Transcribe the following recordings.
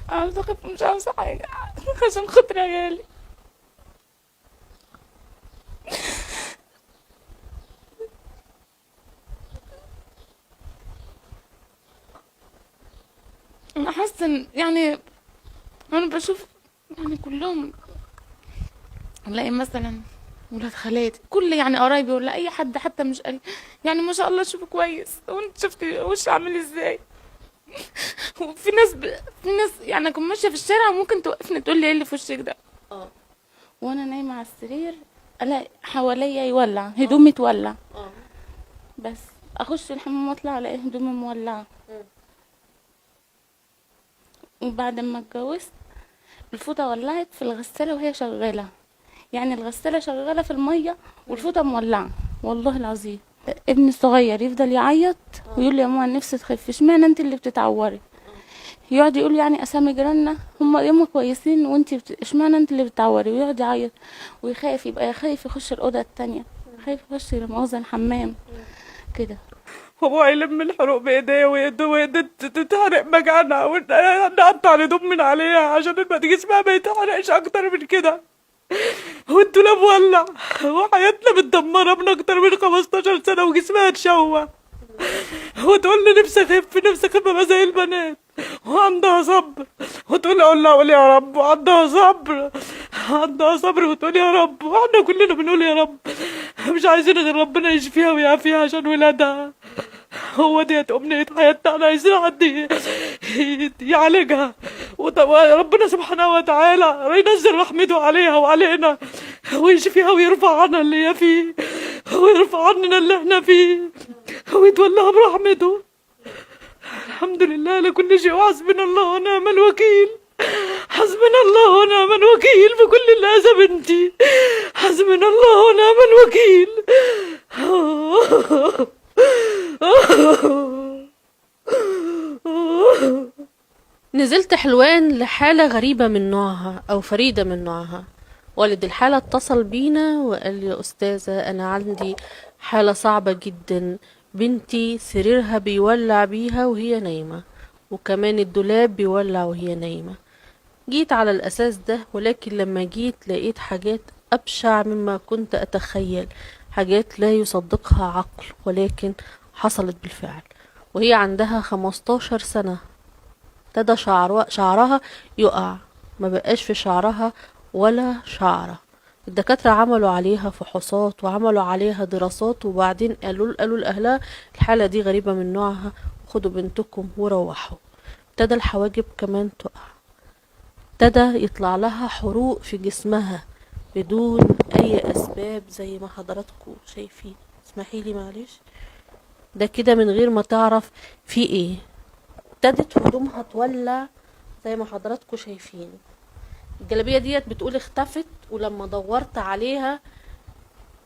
عاوزة اخف مش عاوزة حاجة عشان خاطر عيالي. انا حاسة يعني انا بشوف يعني كلهم، الاقي مثلا ولاد خالاتي كل يعني قرايبي ولا اي حد حتى مش قريب، يعني ما شاء الله شوفه كويس وانت شفتي وش عامل ازاي. وفي ناس في ناس يعني اكون ماشيه في الشارع وممكن توقفني تقول لي ايه اللي في وشك ده. اه. وانا نايمه على السرير الاقي حواليا يولع اه. هدومي تولع، اه. بس اخش الحمام واطلع الاقي هدومي مولعه. مم. وبعد ما اتجوزت الفوطه ولعت في الغساله وهي شغاله، يعني الغساله شغاله في الميه مم. والفوطه مولعه. والله العظيم ابني الصغير يفضل يعيط اه. ويقول لي يا ماما نفسي تخفي، اشمعنى انت اللي بتتعوري؟ اه. يقعد يقول يعني اسامي جيراننا هم يوم كويسين وانت اشمعنى انت اللي بتعوري، ويقعد يعيط ويخاف، يبقى خايف يخش الاوضه التانية، مم. خايف يخش لا مؤاخذة الحمام مم. كده. هو يلم الحروق بايديه وايده تتحرق مكانها ونقطع الهدوم من عليها عشان ما تجيش بقى ما يتحرقش اكتر من كده. والدولاب ولع وحياتنا متدمره من اكتر من 15 سنه وجسمها اتشوه. وتقول لي نفسي اخف نفسي اخف ابقى زي البنات وعندها صبر، وتقول اقول قول يا رب وعندها صبر، عندها صبر وتقول يا رب، واحنا كلنا بنقول يا رب، مش عايزين غير ربنا يشفيها ويعافيها عشان ولادها. هو ديت أمنية حياتنا، احنا عايزين حد يعالجها وربنا سبحانه وتعالى ينزل رحمته عليها وعلينا ويشفيها ويرفع عنها اللي هي فيه ويرفع عننا اللي احنا فيه ويتولاها برحمته. الحمد لله على كل شيء وحسبنا الله ونعم الوكيل. حسبنا الله ونعم الوكيل في كل اللي أذى بنتي. حسبنا الله ونعم الوكيل. نزلت حلوان لحالة غريبة من نوعها أو فريدة من نوعها. والد الحالة اتصل بينا وقال لي يا أستاذة أنا عندي حالة صعبة جدا، بنتي سريرها بيولع بيها وهي نايمة، وكمان الدولاب بيولع وهي نايمة. جيت على الأساس ده، ولكن لما جيت لقيت حاجات أبشع مما كنت أتخيل، حاجات لا يصدقها عقل، ولكن حصلت بالفعل. وهي عندها 15 سنة ابتدى شعرها يقع، ما بقاش في شعرها ولا شعرة. الدكاترة عملوا عليها فحوصات وعملوا عليها دراسات، وبعدين قالوا لأهلها الحالة دي غريبة من نوعها، خدوا بنتكم وروحوا. ابتدى الحواجب كمان تقع، ابتدى يطلع لها حروق في جسمها بدون اي اسباب زي ما حضراتكم شايفين. اسمحيلي معلش، ده كده من غير ما تعرف في ايه. ابتدت هدومها تولع زي ما حضراتكم شايفين. الجلابيه ديت بتقول اختفت، ولما دورت عليها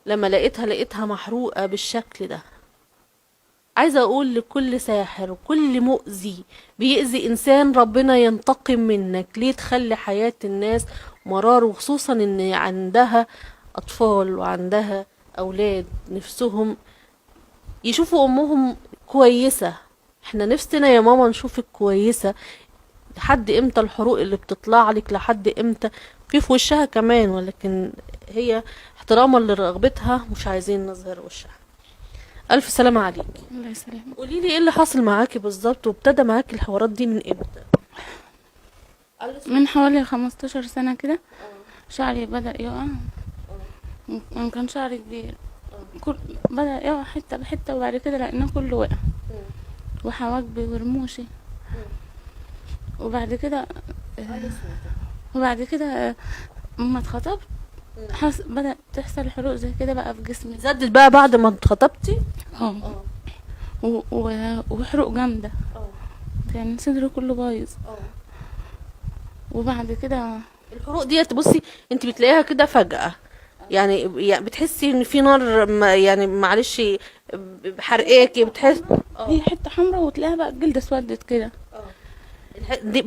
لما لقيتها محروقه بالشكل ده. عايزه اقول لكل ساحر وكل مؤذي بيأذي انسان ربنا ينتقم منك. ليه تخلي حياة الناس مرار، وخصوصا ان عندها اطفال وعندها اولاد نفسهم يشوفوا امهم كويسة. احنا نفسنا يا ماما نشوفك كويسة. لحد امتى الحروق اللي بتطلع لك؟ لحد امتى؟ في وشها كمان، ولكن هي احتراما لرغبتها مش عايزين نظهر وشها. الف سلامة عليك. الله يسلمك. قولي لي ايه اللي حصل معاكي بالظبط، وابتدى معاكي الحوارات دي من امتى؟ من حوالي 15 سنة كده شعري بدأ يقع، وإن كان شعري كبير كل بدأ يقع حتة بحتة، وبعد كده لقيناه كله وقع، وحواجبي ورموشي. وبعد كده وبعد كده اما اتخطبت بدأت تحصل حروق زي كده بقى في جسمي. زادت بقى بعد ما اتخطبتي؟ اه اه. وحروق جامدة، اه. يعني صدري كله بايظ. اه. وبعد كده الحروق ديت بصي انت بتلاقيها كده فجأة، يعني بتحسي ان في نار يعني معلش حرقاكي، بتحس هي حتة حمراء وتلاقيها بقى الجلد اسودت كده.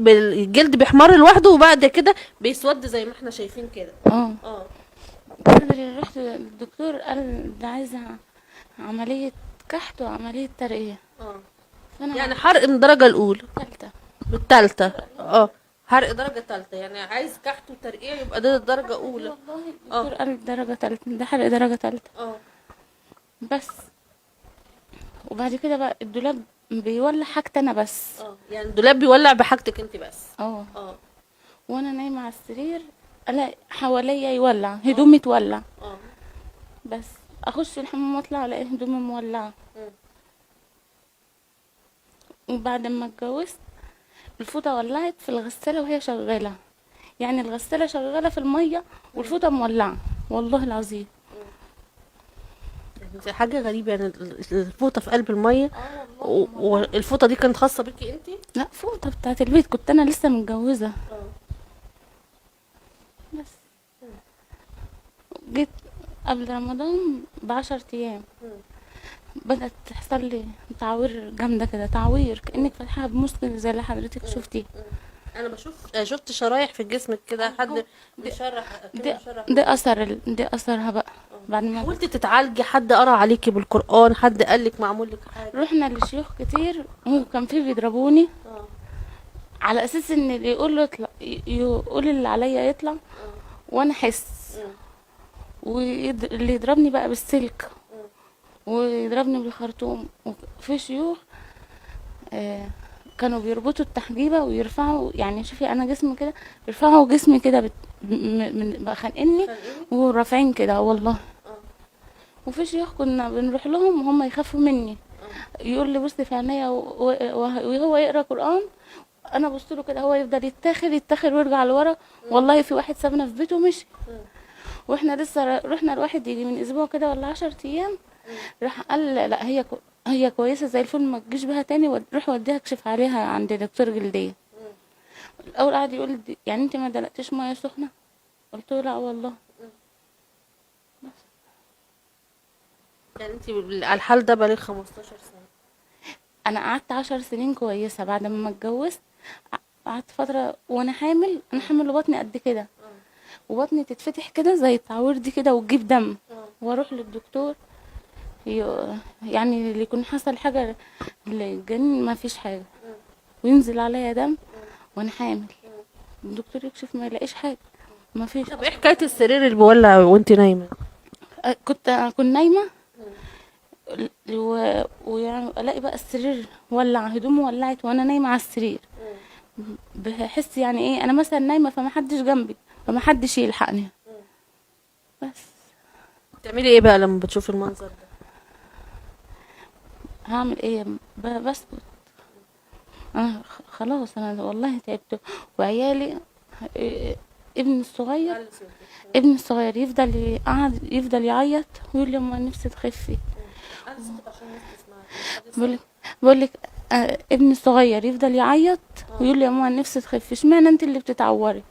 الجلد بيحمر لوحده وبعد كده بيسود زي ما احنا شايفين كده. اه اه. بدري رحت للدكتور قال ده عايزة عملية كحت وعملية ترقية. اه. فانا يعني حرق من الدرجة الأولى تالتة. بالتالتة. اه. حرق درجة تالتة، يعني عايز كحت وترقيع يبقى ده درجة أولى. والله اه الدكتور قال درجة تالتة، ده حرق درجة تالتة. اه بس وبعد كده بقى الدولاب بيولع حاجتي انا بس. اه، يعني الدولاب بيولع بحاجتك انت بس. اه. اه وانا نايمة على السرير الاقي حواليا يولع، هدومي تولع. اه. بس اخش الحمام واطلع الاقي هدومي مولعة. مم. وبعد ما اتجوزت الفوطة ولعت في الغسالة وهي شغالة، يعني الغسالة شغالة في المية والفوطة مولعة، والله العظيم. يعني حاجة غريبة، يعني الفوطة في قلب المية، اه والله مولعة. والفوطة دي كانت خاصة بيكي انت؟ لا، فوطة بتاعت البيت، كنت انا لسه متجوزة. اه. بس جيت قبل رمضان ب10 ايام مم. بدأت تحصل لي تعوير جامدة كده، تعوير كأنك فاتحة بمسكن زي اللي حضرتك شفتيه. مم. انا شفت شرايح في جسمك كده، حد بيشرح كده، دي بيشرح دي دي اثرها بقى. بعد ما حاولتي تتعالجي؟ حد قرا عليكي بالقرآن؟ حد قالك معمول لك حاجة؟ رحنا لشيوخ كتير، وكان في بيضربوني اه على اساس ان اللي يقول له يطلع يقول اللي عليا يطلع اه. وانا احس، مم. واللي يضربني بقى بالسلك ويضربني بالخرطوم. وفي شيوخ كانوا بيربطوا التحجيبة ويرفعوا، يعني شوفي انا جسمي كده، يرفعوا جسمي كده بقى خانقني خانقينك؟ ورافعين كده والله. اه وفي شيوخ كنا بنروح لهم وهم يخافوا مني، اه. يقول لي بصي في عينيا وهو يقرا قران، انا بص له كده هو يفضل يتاخر ويرجع لورا. والله في واحد سابنا في بيته ومشي، مم. واحنا لسه رحنا لواحد يجي من اسبوع كده ولا 10 ايام، راح قال لا هي كويسه زي الفل، ما تجيش بها تاني، روح وديها اكشف عليها عند دكتور جلديه. الاول قعد يقول لي يعني انت ما دلقتيش ميه سخنه؟ قلت له لا والله. يعني انت على الحال ده بقالك 15 سنة؟ انا قعدت 10 سنين كويسه بعد ما اتجوزت. قعدت فتره وانا حامل، انا حامل وبطني قد كده، وبطني تتفتح كده زي التعوير دي كده وتجيب دم، واروح للدكتور يعني اللي يكون حصل حاجه للجنين ما فيش حاجه، وينزل عليا دم وانا حامل، الدكتور يكشف ما يلاقيش حاجه، ما فيش. طب ايه حكاية السرير اللي بيولع وانت نايمة؟ كنت نايمه ويعني الاقي بقى السرير ولع، هدومي ولعت وانا نايمه على السرير، بحس يعني ايه، انا مثلا نايمه فما حدش جنبي فما حدش يلحقني. بس بتعملي ايه بقى لما بتشوفي المنظر ده؟ هعمل ايه؟ بسكت. انا خلاص انا والله تعبت. وعيالي إيه، ابني الصغير ابني الصغير يفضل يعيط ويقول لي امال نفسي تخفي. بقولك بقولك ابني الصغير يفضل يعيط ويقول لي امال نفسي تخفي، اشمعنى انت اللي بتتعوري؟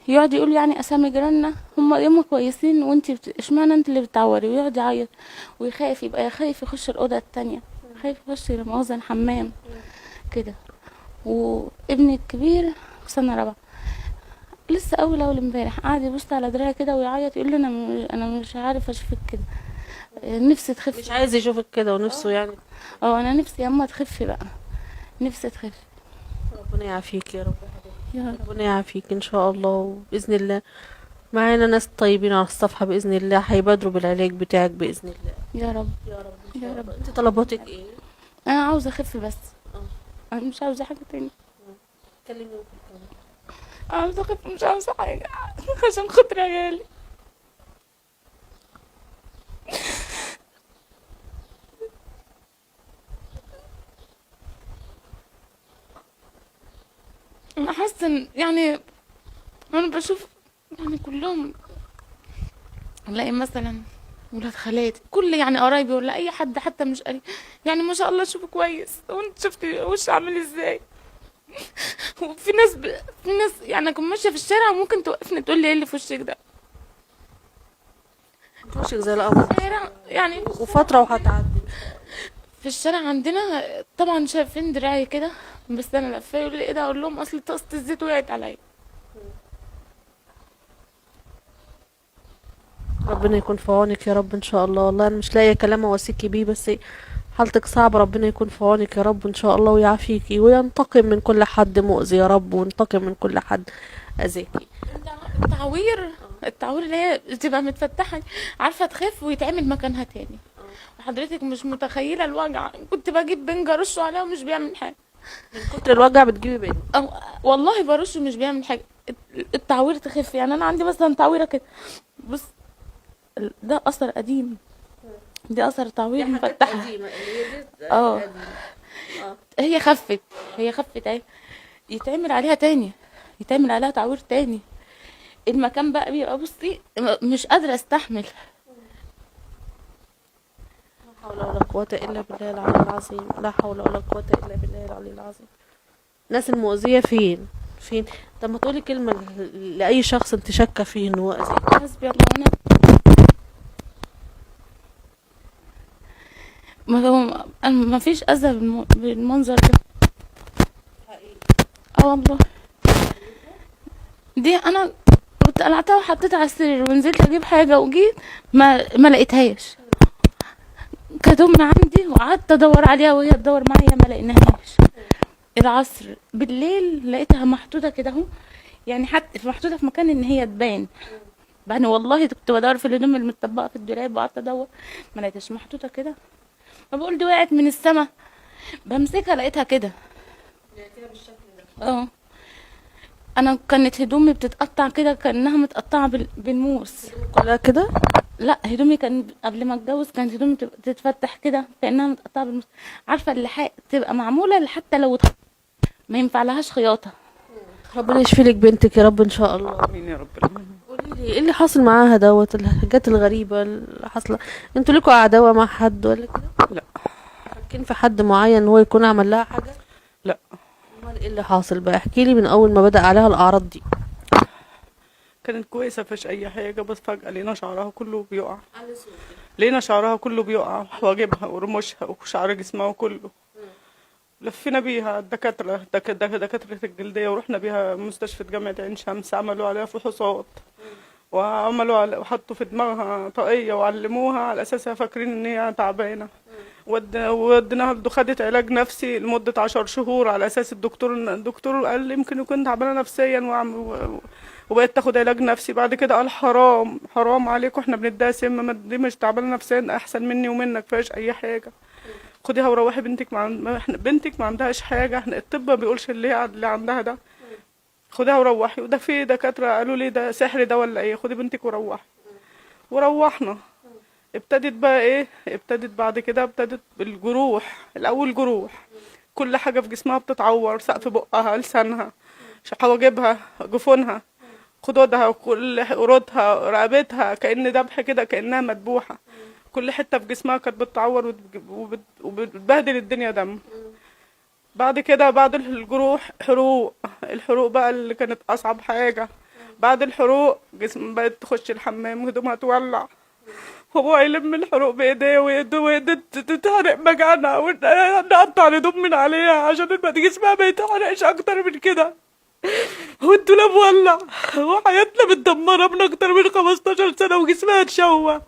يقعد يقول يعني اسامي جيراننا هم كويسين وانت اشمعنى انت اللي بتعوري؟ ويقعد يعيط ويخاف، يبقى خايف يخش الاوضه التانية، خايف يخش مؤاخذة الحمام كده. وابني الكبير في سنه رابعه لسه اول امبارح قاعد يبص على دراعي كده ويعيط يقول لي انا مش عارف اشوفك كده، نفسي تخفي. مش عايز يشوفك كده ونفسه يعني. انا نفسي يا اما تخفي بقى، نفسي تخفي. ربنا يعافيك يا رب. يا رب. ربنا يعافيك ان شاء الله، وباذن الله معانا ناس طيبين على الصفحه باذن الله هيبادروا بالعلاج بتاعك باذن الله. يا رب. يا رب ان يا شاء رب. الله. انت طلباتك ايه؟ انا عاوزه اخف بس، اه انا مش عاوزه حاجه تاني، كلمني. عاوزه اخف مش عاوزه حاجه عشان خاطر عيالي. انا حاسه يعني انا بشوف يعني كلهم، الاقي مثلا ولاد خالاتي كل يعني قرايبي ولا اي حد حتى مش قريب، يعني ما شاء الله شوفه كويس، وانت شفتي وش عامل ازاي. وفي ناس في ناس يعني اكون ماشيه في الشارع ممكن توقفني تقول لي ايه اللي في وشك ده. وشك زي القمر الشارع يعني وفتره وهتعدي. في الشارع عندنا طبعا شايفين دراعي كده، بس انا لفه يقول لي ايه ده، اقول لهم اصل طاسه الزيت وقعت عليا. ربنا يكون في عونك يا رب ان شاء الله. والله انا مش لاقيه كلام اوصيكي بيه، بس حالتك صعبة، ربنا يكون في عونك يا رب ان شاء الله ويعافيكي وينتقم من كل حد مؤذي يا رب، وينتقم من كل حد اذاكي. التعوير اللي هي تبقى متفتحة، عارفة تخف ويتعمل مكانها تاني. وحضرتك مش متخيلة الوجع، كنت بجيب بنج ارشه عليها ومش بيعمل حاجة. من كتر الوجع بتجيبي بنج؟ أو والله برشه مش بيعمل حاجة. التعوير تخف، يعني انا عندي مثلا تعويرة كده، بص ده اثر قديم، دي اثر تعوير مفتحة. اه هي خفت اهي، يتعمل عليها تاني، يتعمل عليها تعوير تاني. المكان بقى بيبقى بصي مش قادرة استحمل. لا حول ولا قوة إلا بالله العلي العظيم، لا حول ولا قوة إلا بالله العلي العظيم. الناس المؤذية فين؟ فين؟ طب ما تقولي كلمة لأي شخص انت شاكة فيه ان هو أذيك. حسبي الله ونعم. ما فيش اذى بالمنظر ده. اه والله، دي انا كنت قلعتها وحطيتها على السرير ونزلت اجيب حاجه وجيت ما لقيتهاش. كانت امي عندي وقعدت ادور عليها وهي تدور معايا ما لقيناهاش. العصر بالليل لقيتها محطوطه كده اهو، يعني حتى محطوطه في مكان ان هي تبان. يعني والله كنت بدور في الهدوم المتطبقه في الدولاب وقعدت ادور ما لقيتهاش، محطوطه كده. فبقول دي وقعت من السما، بمسكها لقيتها كده. اه انا كانت هدومي بتتقطع كده كانها متقطعه بالموس. كلها كده؟ لا هدومي كان قبل ما اتجوز كانت هدومي تتفتح كده كانها متقطعه بالموس. عارفه اللحاق تبقى معموله حتى لو ما ينفع لهاش خياطه. ربنا يشفي لك بنتك يا رب ان شاء الله. امين يا رب العالمين. قولي لي ايه اللي حاصل معاها دوت، الحاجات الغريبة اللي حاصلة؟ انتوا ليكوا عداوة مع حد ولا كده؟ لا فاكرين في حد معين هو يكون عمل لها حاجة؟ لا امال ايه اللي حاصل بقى؟ احكي لي من اول ما بدأ عليها الاعراض دي. كانت كويسه مفيش اي حاجه، بس فجاه لقينا شعرها كله بيقع، لقينا شعرها كله بيقع، حواجبها ورموشها وشعر جسمها كله. لفينا بيها الدكاتره دكاتره الجلديه، ورحنا بيها مستشفى جامعه عين شمس، عملوا عليها فحوصات وحطوا في دماغها طاقيه وعلموها على اساسها فاكرين ان هي تعبانه. وديناها خدت علاج نفسي لمده 10 شهور على اساس الدكتور قال يمكن يكون تعبانه نفسيا وبقت تاخد علاج نفسي. بعد كده قال حرام عليكم، احنا بنديها سم، دي مش تعبانه نفسيا، احسن مني ومنك مفيهاش اي حاجه، خديها وروحي بنتك بنتك ما عندهاش حاجه، احنا الطب ما بيقولش اللي عندها ده، خديها وروحي. وده في دكاتره قالوا لي ده سحر ده ولا ايه، خدي بنتك وروحي. وروحنا. ابتدت بقى ايه، ابتدت بعد كده ابتدت بالجروح، الاول جروح، كل حاجه في جسمها بتتعور، سقف بقها، لسانها، حواجبها، جفونها، خدودها، كل قرودها، رقبتها، كأن ذبح كده، كأنها مذبوحه، كل حته في جسمها كانت بتتعور وبتبهدل الدنيا دم. بعد كده بعد الجروح الحروق بقى اللي كانت اصعب حاجه. بعد الحروق جسم بقت تخش الحمام هدومها تولع، وابوها يلم الحروق بايديه ويده تتحرق مكانها، ونقطع الهدوم من عليها عشان جسمها ما يتحرقش اكتر من كده. والدولاب ولع، وحياتنا متدمره من اكتر من 15 سنه وجسمها اتشوه.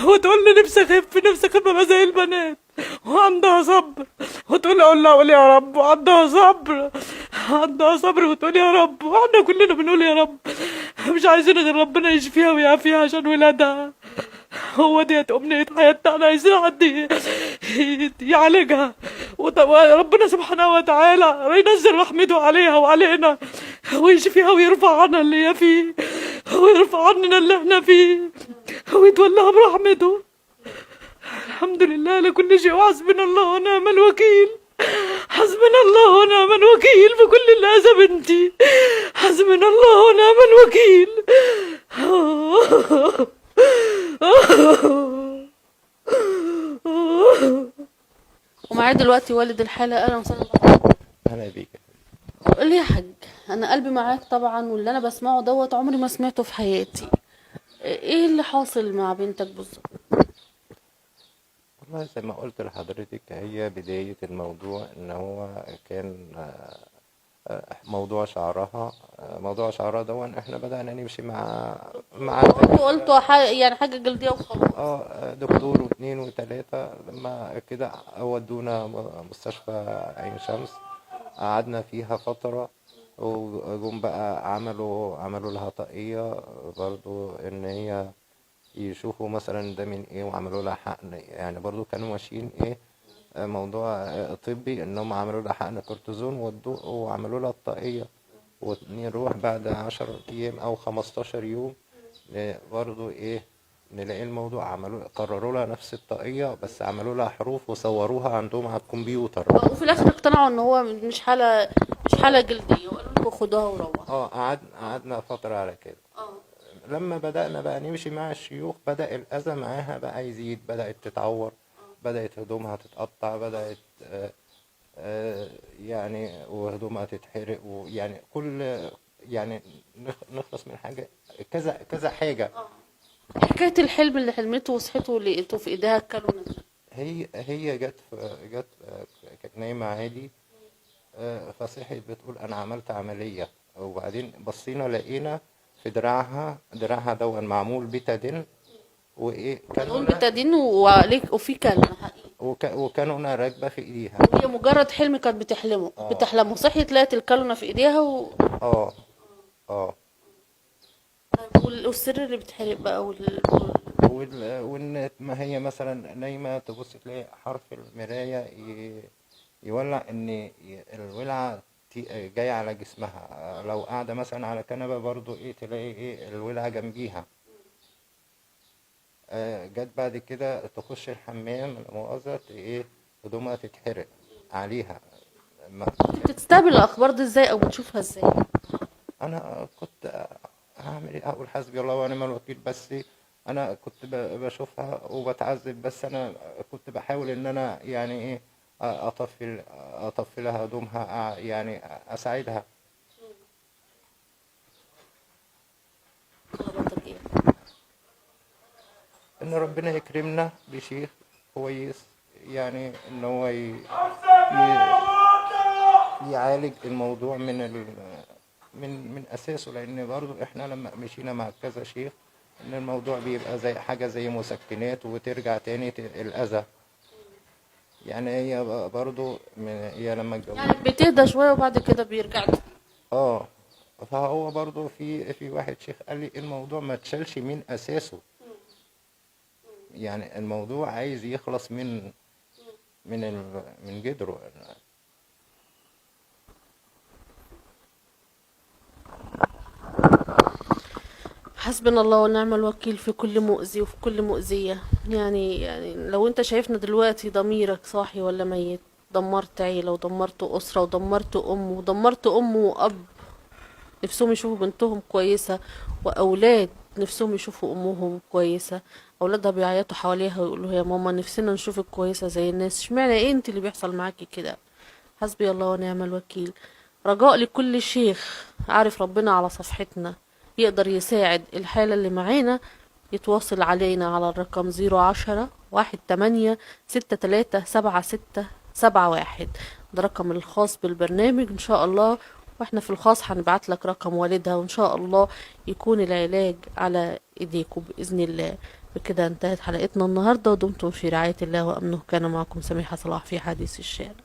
وتقول لي نفسي اخف ابقى زي البنات، وعندها صبر، وتقول اقول لها قول يا رب، وعندها صبر وتقول يا رب، واحنا كلنا بنقول يا رب، مش عايزين غير ربنا يشفيها ويعافيها عشان ولادها. هو ديت أمنية حياتنا، أنا عايزين حد يعالجها، وربنا سبحانه وتعالى ينزل رحمته عليها وعلينا، ويشفيها ويرفع عنها اللي هي فيه، ويرفع عننا اللي احنا فيه، ويتولاها برحمته. الحمد لله على كل شيء، وحسبنا الله ونعم الوكيل، حسبنا الله ونعم الوكيل في كل اللي أذى بنتي، حسبنا الله ونعم الوكيل. ومعايا دلوقتي والد الحالة. اهلا وسهلا بحضرتك. اهلا بيك. قول لي يا حاج، انا قلبي معاك طبعا، واللي انا بسمعه دوت عمري ما سمعته في حياتي. ايه اللي حاصل مع بنتك بالظبط؟ والله زي ما قلت لحضرتك، هي بداية الموضوع ان هو كان موضوع شعرها. موضوع شعرها دون احنا بدأنا نمشي مع انتوا قلتوا يعني حاجة جلدية وخلاص. دكتور واثنين وثلاثة، لما كده ودونا مستشفى عين شمس، قعدنا فيها فترة، وجم بقى عملوا لها طاقية برضو ان هي يشوفوا مثلا ده من ايه، وعملوا لها حقن. يعني برضو كانوا ماشيين ايه، موضوع طبي، انهم عملوا لها حقن كورتيزون وعملوا لها الطاقية، ونروح بعد 10 ايام او 15 يوم برضو ايه، نلاقي الموضوع قرروا لها نفس الطاقية، بس عملوا لها حروف وصوروها عندهم على الكمبيوتر. وفي الاخر اقتنعوا ان هو مش حالة جلدية، وقالوا لكم خدوها وروحوا. قعدنا فترة على كده. لما بدأنا بقى نمشي مع الشيوخ، بدأ الأذى معاها بقى يزيد، بدأت تتعور، بدأت هدومها تتقطع، بدأت يعني وهدومها تتحرق، ويعني يعني نخلص من حاجة كذا كذا حاجة. حكاية الحلم اللي حلمته وصحته لقيته في ايديها الكالونة دي. هي جت كانت نايمة عادي، فصحيت بتقول أنا عملت عملية، وبعدين بصينا لقينا في دراعها دون معمول بيتادين، وايه نقول كانوا بتدين وفي كلمة حقيقي. وكانوا راكبة في ايديها. هي مجرد حلم كانت بتحلمه، صحيت لقيت الكالونة في ايديها اه اه والسر اللي بتحرق بقى وان ما هي مثلا نايمة تبص تلاقي حرف المراية يولع ان الولعة جاية على جسمها. لو قاعدة مثلا على كنبة برضو ايه، تلاقي ايه الولعة جنبيها. جت بعد كده تخش الحمام، لا مؤاخذة ايه، هدومها تتحرق عليها. بتستقبل الاخبار دي ازاي او بتشوفها ازاي؟ انا كنت هعمل ايه، اقول حسبي الله ونعم الوكيل، بس انا كنت بشوفها وبتعذب، بس انا كنت بحاول ان انا يعني ايه اطفي لها هدومها، يعني اساعدها. طلباتك ايه؟ ان ربنا يكرمنا بشيخ كويس، يعني ان هو يعالج الموضوع من اساسه، لان برضو احنا لما مشينا مع كذا شيخ ان الموضوع بيبقى زي حاجة زي مسكنات، وترجع تاني الأذى. يعني هي برضو هي لما اتجوزت يعني بتهدى شوية وبعد كده بيرجع تاني. اه فهو برضو في واحد شيخ قال لي الموضوع ما تشالش من أساسه، يعني الموضوع عايز يخلص من جدره. حسبنا الله ونعم الوكيل في كل مؤذي وفي كل مؤذية. يعني لو انت شايفنا دلوقتي ضميرك صاحي ولا ميت؟ دمرت عيلة ودمرت أسرة ودمرت أم وأب نفسهم يشوفوا بنتهم كويسة، وأولاد نفسهم يشوفوا أمهم كويسة. أولادها بيعيطوا حواليها ويقولوا يا ماما نفسنا نشوفك كويسة زي الناس، اشمعنى ايه انت اللي بيحصل معاكي كده؟ حسبي الله ونعم الوكيل. رجاء لكل شيخ عارف ربنا على صفحتنا يقدر يساعد الحالة اللي معانا، يتواصل علينا على الرقم 010-18-63-76-71. ده رقم الخاص بالبرنامج ان شاء الله، واحنا في الخاص هنبعت لك رقم والدها، وان شاء الله يكون العلاج على ايديكم باذن الله. بكده انتهت حلقتنا النهارده، ودمتم في رعاية الله وامنه. كان معكم سميحة صلاح في حديث الشارع.